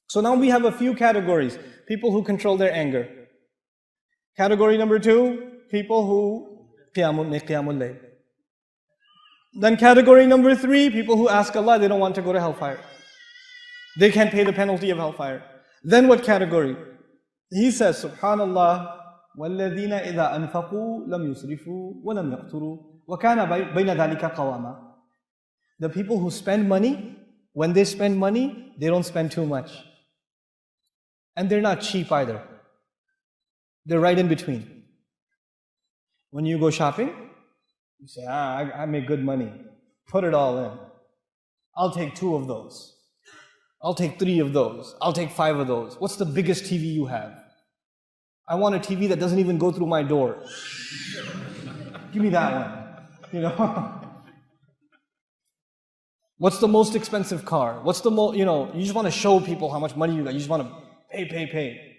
So now we have a few categories. People who control their anger. Category number 2, people who make qiyamul layl. Then category number 3, people who ask Allah, they don't want to go to hellfire. They can't pay the penalty of hellfire. Then what category? He says, Subhanallah, وَالَّذِينَ إِذَا أَنفَقُوا لَمْ يُسْرِفُوا وَلَمْ يَقْتُرُوا وَكَانَ بَيْنَ ذَلِكَ قَوَامًا. The people who spend money, when they spend money, they don't spend too much. And they're not cheap either. They're right in between. When you go shopping, you say, I make good money. Put it all in. I'll take 2 of those. I'll take 3 of those. I'll take 5 of those. What's the biggest TV you have? I want a TV that doesn't even go through my door. Give me that one. You know? What's the most expensive car? What's the most, you just want to show people how much money you got. You just want to pay.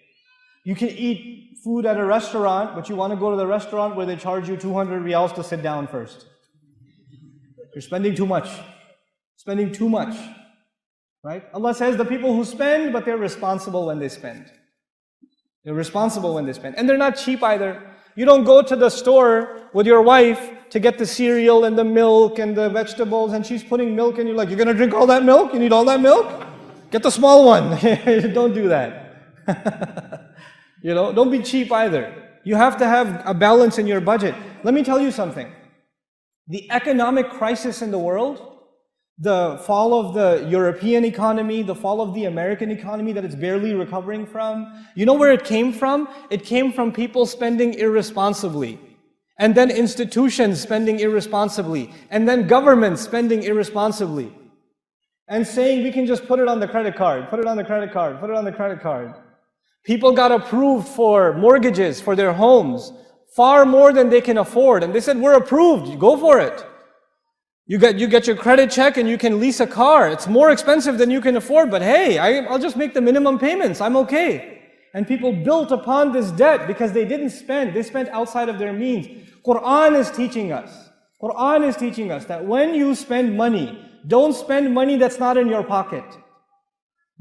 You can eat food at a restaurant, but you want to go to the restaurant where they charge you 200 riyals to sit down first. You're spending too much. Spending too much. Right? Allah says the people who spend, but they're responsible when they spend. They're responsible when they spend. And they're not cheap either. You don't go to the store with your wife to get the cereal and the milk and the vegetables, and she's putting milk and you're like, you're going to drink all that milk? You need all that milk? Get the small one. Don't do that. Don't be cheap either. You have to have a balance in your budget. Let me tell you something. The economic crisis in the world, the fall of the European economy, the fall of the American economy that it's barely recovering from, you know where it came from? It came from people spending irresponsibly. And then institutions spending irresponsibly. And then governments spending irresponsibly. And saying we can just put it on the credit card, put it on the credit card, put it on the credit card. People got approved for mortgages for their homes, far more than they can afford. And they said, we're approved, go for it. You get your credit check and you can lease a car. It's more expensive than you can afford, but hey, I'll just make the minimum payments, I'm okay. And people built upon this debt because they didn't spend. They spent outside of their means. Quran is teaching us that when you spend money, don't spend money that's not in your pocket.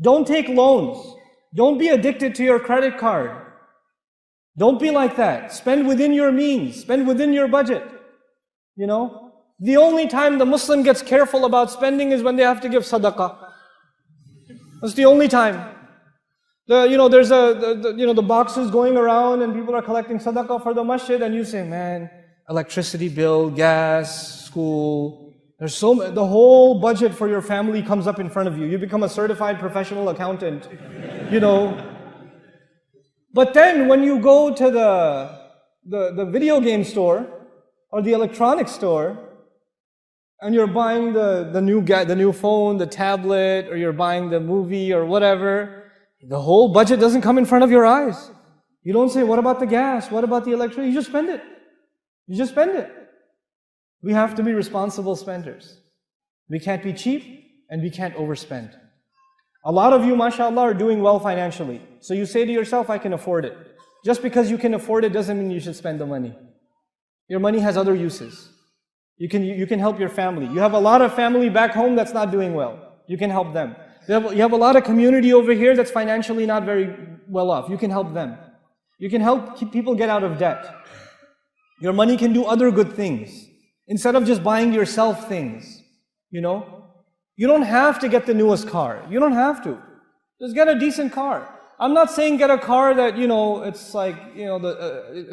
Don't take loans. Don't be addicted to your credit card. Don't be like that. Spend within your means. Spend within your budget. The only time the Muslim gets careful about spending is when they have to give sadaqah. That's the only time. There's the boxes going around and people are collecting sadaqah for the masjid, and you say, man, electricity bill, gas, school, the whole budget for your family comes up in front of you. You become a certified professional accountant, But then when you go to the video game store or the electronics store, and you're buying the new phone, the tablet, or you're buying the movie or whatever, the whole budget doesn't come in front of your eyes. You don't say, what about the gas? What about the electricity? You just spend it. You just spend it. We have to be responsible spenders. We can't be cheap and we can't overspend. A lot of you, mashallah, are doing well financially. So you say to yourself, I can afford it. Just because you can afford it doesn't mean you should spend the money. Your money has other uses. You can help your family. You have a lot of family back home that's not doing well. You can help them. You have a lot of community over here that's financially not very well off. You can help them. You can help people get out of debt. Your money can do other good things. Instead of just buying yourself things, You don't have to get the newest car. You don't have to. Just get a decent car. I'm not saying get a car that, it's like,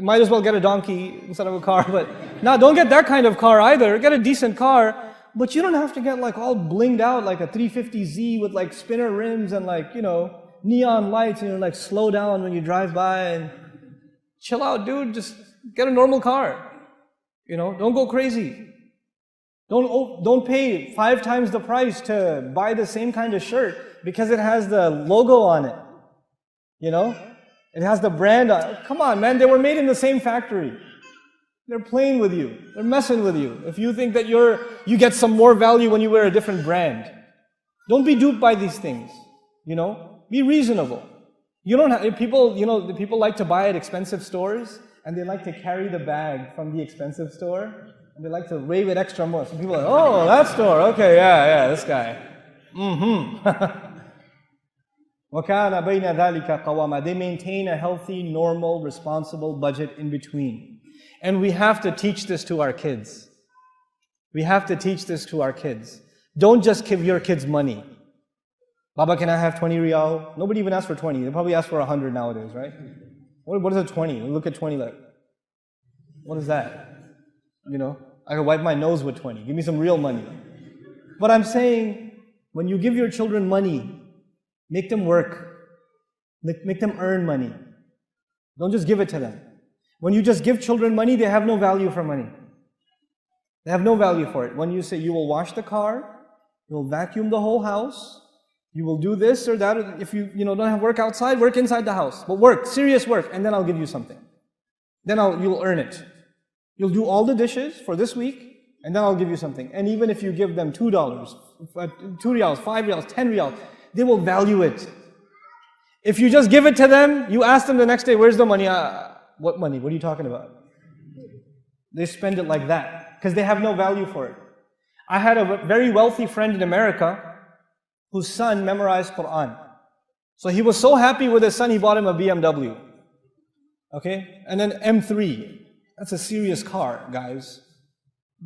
might as well get a donkey instead of a car, but no, don't get that kind of car either. Get a decent car, but you don't have to get like all blinged out like a 350Z with like spinner rims and like, neon lights, and you're like slow down when you drive by and chill out, dude. Just get a normal car. Don't go crazy. Don't pay 5 times the price to buy the same kind of shirt because it has the logo on it. It has the brand on it. Come on, man, they were made in the same factory. They're playing with you. They're messing with you. If you think that you get some more value when you wear a different brand. Don't be duped by these things. Be reasonable. You don't have, people like to buy at expensive stores and they like to carry the bag from the expensive store and they like to wave it extra more. So people are like, oh, that store, okay, yeah, this guy. وَكَانَ بَيْنَ ذَلِكَ قَوَامًا. They maintain a healthy, normal, responsible budget in between. And we have to teach this to our kids. We have to teach this to our kids. Don't just give your kids money. Baba, can I have 20 riyal? Nobody even asks for 20. They probably ask for 100 nowadays, right? What is a 20? Look at 20 like, what is that? You know, I can wipe my nose with 20. Give me some real money. But I'm saying, when you give your children money, make them work. Make them earn money. Don't just give it to them. When you just give children money, they have no value for money. They have no value for it. When you say you will wash the car, you will vacuum the whole house, you will do this or that. If you don't have work outside, work inside the house. But work, serious work, and then I'll give you something. Then you'll earn it. You'll do all the dishes for this week, and then I'll give you something. And even if you give them $2, 2 riyals, 5 riyals, 10 riyals, they will value it. If you just give it to them, you ask them the next day, where's the money? What money? What are you talking about? They spend it like that, because they have no value for it. I had a very wealthy friend in America whose son memorized Quran. So he was so happy with his son, he bought him a BMW. Okay? And then M3. That's a serious car, guys.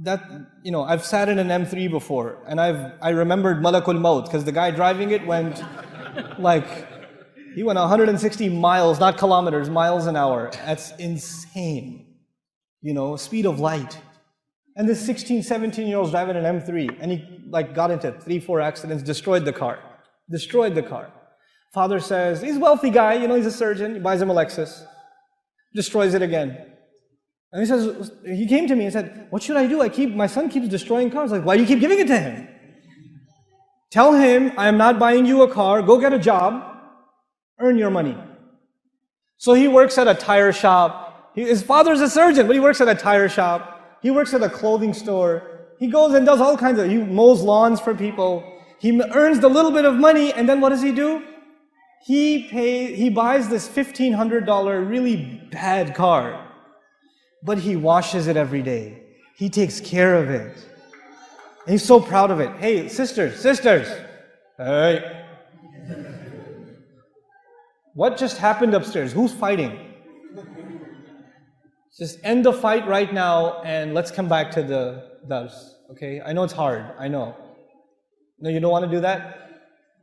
I've sat in an M3 before, and I remembered Malakul Maut, because the guy driving it went he went 160 miles, not kilometers, miles an hour. That's insane. Speed of light. And this 16, 17-year-old's driving an M3, and he got into 3-4 accidents, destroyed the car. Destroyed the car. Father says, he's a wealthy guy, he's a surgeon, he buys him a Lexus. Destroys it again. And he came to me and said, what should I do? My son keeps destroying cars. Why do you keep giving it to him? Tell him, I am not buying you a car, go get a job, earn your money. So he works at a tire shop. His father's a surgeon, but he works at a tire shop. He works at a clothing store. He goes and does all kinds he mows lawns for people. He earns the little bit of money, and then what does he do? He buys this $1,500 really bad car. But he washes it every day. He takes care of it. And he's so proud of it. Hey, sisters. Hey. What just happened upstairs? Who's fighting? Just end the fight right now and let's come back to the dars. Okay? I know it's hard. I know. No, you don't want to do that?